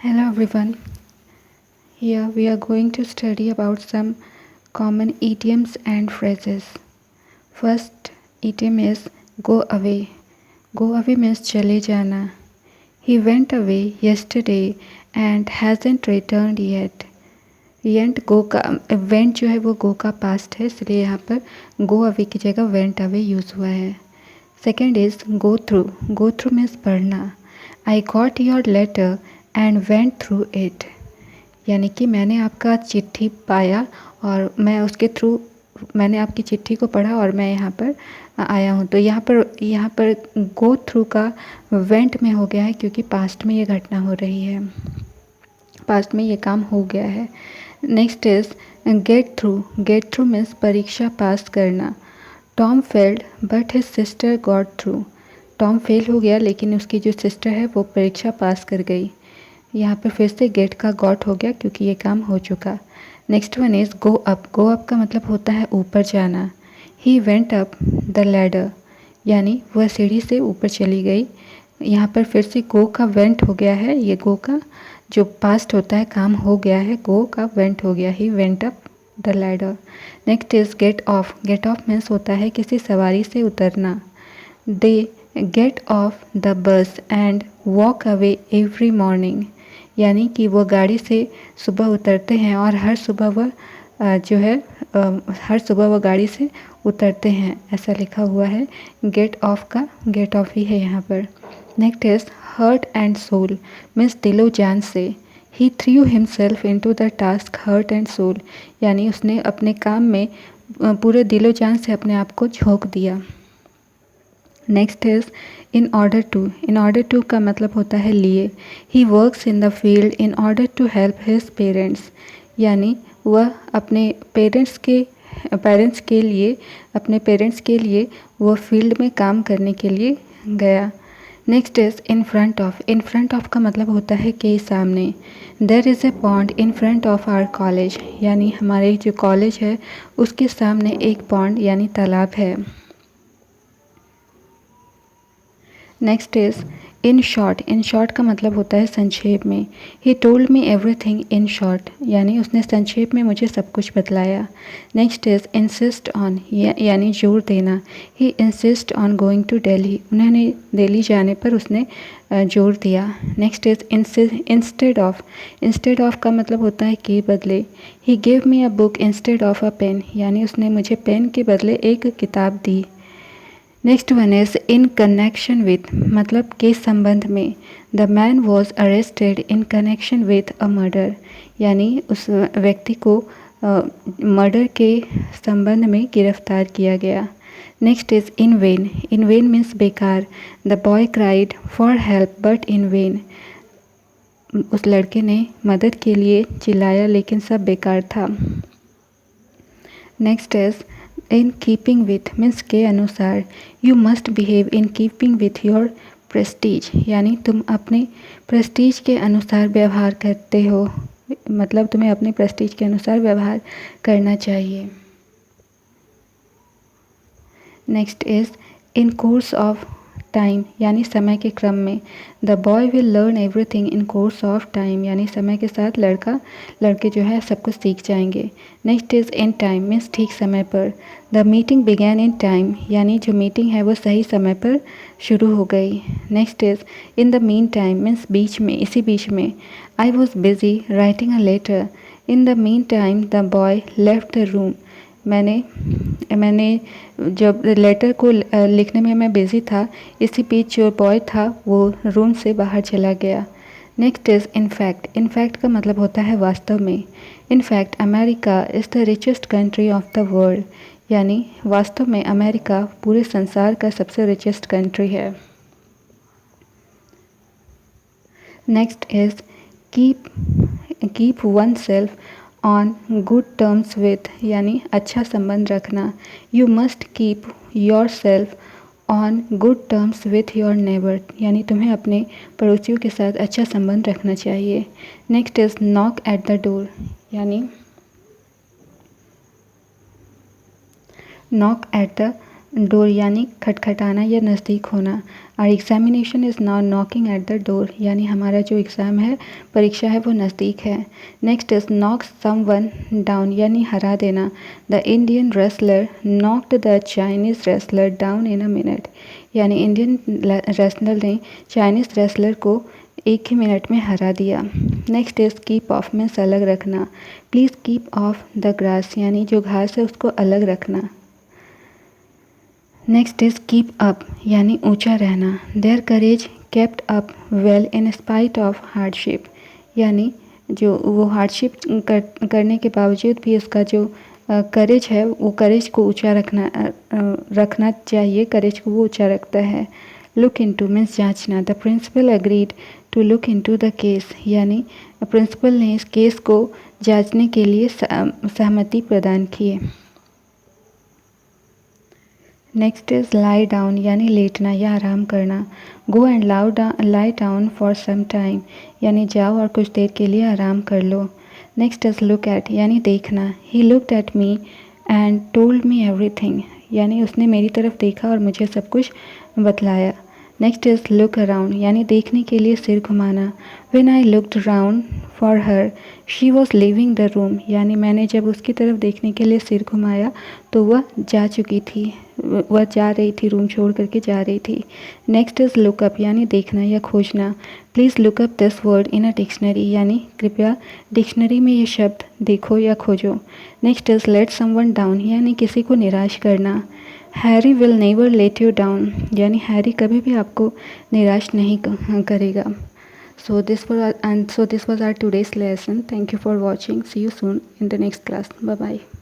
Hello everyone. Here we are going to study about some common idioms and phrases. First idiom is go away. Go away means चले जाना. He went away yesterday and hasn't returned yet. Went go का went जो है वो go का past है, इसलिए यहाँ पर go away की जगह went away यूज़ हुआ है. Second is go through. Go through means पढ़ना. I got your letter and went through it. यानी कि मैंने आपका चिट्ठी पाया और मैं उसके थ्रू मैंने आपकी चिट्ठी को पढ़ा और मैं यहाँ पर आया हूँ. तो यहाँ पर गो थ्रू का वेंट में हो गया है क्योंकि पास्ट में ये घटना हो रही है, पास्ट में ये काम हो गया है. Next is get through. Get through means परीक्षा पास करना. Tom failed but his sister got through. Tom fail हो गया लेकिन उसकी जो सिस्टर है वो परीक्षा पास कर गई. यहाँ पर फिर से गेट का गॉट हो गया क्योंकि ये काम हो चुका. Next one is go up. Go up का मतलब होता है ऊपर जाना. ही वेंट अप द लैडर, यानी वह सीढ़ी से ऊपर चली गई. यहाँ पर फिर से गो का वेंट हो गया है. ये गो का जो पास्ट होता है काम हो गया है, गो का वेंट हो गया. He went up the ladder. Next is get off. Get off means होता है किसी सवारी से उतरना. They get off the bus and walk away every morning, यानी कि वो गाड़ी से सुबह उतरते हैं और हर सुबह वह हर सुबह वह गाड़ी से उतरते हैं, ऐसा लिखा हुआ है. गेट ऑफ का गेट ऑफ ही है यहाँ पर. Next is heart and soul means दिलो जान से. He threw himself into the task heart and soul, यानी उसने अपने काम में पूरे दिलो जान से अपने आप को झोंक दिया. Next is in order to. In order to का मतलब होता है लिए. He works in the field in order to help his parents, यानी वह अपने पेरेंट्स के लिए वह फील्ड में काम करने के लिए गया. Next is in front of. In front of का मतलब होता है के सामने. There is a pond in front of our college, यानी हमारे जो कॉलेज है उसके सामने एक पॉन्ड यानी तालाब है. Next is in short. In short का मतलब होता है संक्षेप में. He told me everything in short, यानी उसने संक्षेप में मुझे सब कुछ बतलाया. नेक्स्ट इज़ इंसिस्ट ऑन, यानी जोर देना. He insist on going to Delhi. उन्होंने दिल्ली जाने पर उसने जोर दिया. Next is instead of. Instead of का मतलब होता है के बदले. He gave me a book instead of a pen, यानी उसने मुझे पेन के बदले एक किताब दी. Next one is in connection with, मतलब के संबंध में. The man was arrested in connection with a murder, यानी उस व्यक्ति को मर्डर के संबंध में गिरफ्तार किया गया. Next is in vain. In vain means बेकार. The boy cried for help but in vain. उस लड़के ने मदद के लिए चिल्लाया लेकिन सब बेकार था. Next is in keeping with means के अनुसार. You must behave in keeping with your Prestige, यानी तुम अपने प्रेस्टीज के अनुसार व्यवहार करते हो, मतलब तुम्हें अपने प्रेस्टीज के अनुसार व्यवहार करना चाहिए. Next is in course of time, यानी समय के क्रम में. The boy will learn everything in course of time, यानी समय के साथ लड़के जो है सब कुछ सीख जाएंगे. Next is in time means ठीक समय पर. The meeting began in time, यानी जो मीटिंग है वो सही समय पर शुरू हो गई. Next is in the meantime means बीच में, इसी बीच में. I was busy writing a letter. In the meantime the boy left the room. मैंने जब लेटर को लिखने में मैं बिज़ी था, इसी बीच जो बॉय था वो रूम से बाहर चला गया. Next is in fact. इनफैक्ट का मतलब होता है वास्तव में. In fact America is the richest country of the world, यानी वास्तव में अमेरिका पूरे संसार का सबसे रिचेस्ट कंट्री है. Next is keep one self on good terms with, यानी अच्छा संबंध रखना. You must keep your self on good terms with your neighbour, यानी तुम्हें अपने पड़ोसियों के साथ अच्छा संबंध रखना चाहिए. Next is knock at the door, यानी नॉक एट द डोर यानी खटखटाना या नज़दीक होना। Are examination is now knocking at the door यानी हमारा जो एग्ज़ाम है, परीक्षा है, वो नज़दीक है। Next is knock someone down यानी हरा देना। The Indian wrestler knocked the Chinese wrestler down in a minute यानी इंडियन रेसलर ने चाइनीज़ रेसलर को एक ही मिनट में हरा दिया। Next is keep of means अलग रखना। Please keep of the grass यानी जो घास है उसको अलग रखना। नेक्स्ट इज़ कीप अप यानी ऊंचा रहना। There courage kept up well in spite of hardship यानी जो वो हार्डशिप करने के बावजूद भी उसका जो करेज है, वो करेज को ऊंचा रखना चाहिए, करेज को वो ऊंचा रखता है। लुक इनटू मीन्स जांचना। The principal agreed to look into the case यानी प्रिंसिपल ने इस केस को जांचने के लिए सहमति प्रदान की। नेक्स्ट इज़ लाई डाउन यानी लेटना या आराम करना। Go and lie down for some time यानी जाओ और कुछ देर के लिए आराम कर लो। नेक्स्ट इज़ लुक एट यानी देखना। He looked at me and told me everything यानी उसने मेरी तरफ देखा और मुझे सब कुछ बतलाया। नेक्स्ट इज़ लुक अराउंड यानी देखने के लिए सिर घुमाना। When I looked around for her she was leaving the room यानी मैंने जब उसकी तरफ देखने के लिए सिर घुमाया तो वह जा चुकी थी, वह जा रही थी, रूम छोड़ करके जा रही थी। नेक्स्ट इज़ लुकअप यानी देखना या खोजना। Please look up this word in a dictionary यानी कृपया डिक्शनरी में ये शब्द देखो या खोजो। Next is let someone down यानी किसी को निराश करना। Harry will never let you down यानी हैरी कभी भी आपको निराश नहीं करेगा। So this was our today's lesson. Thank you for watching. See you soon in the next class. Bye bye.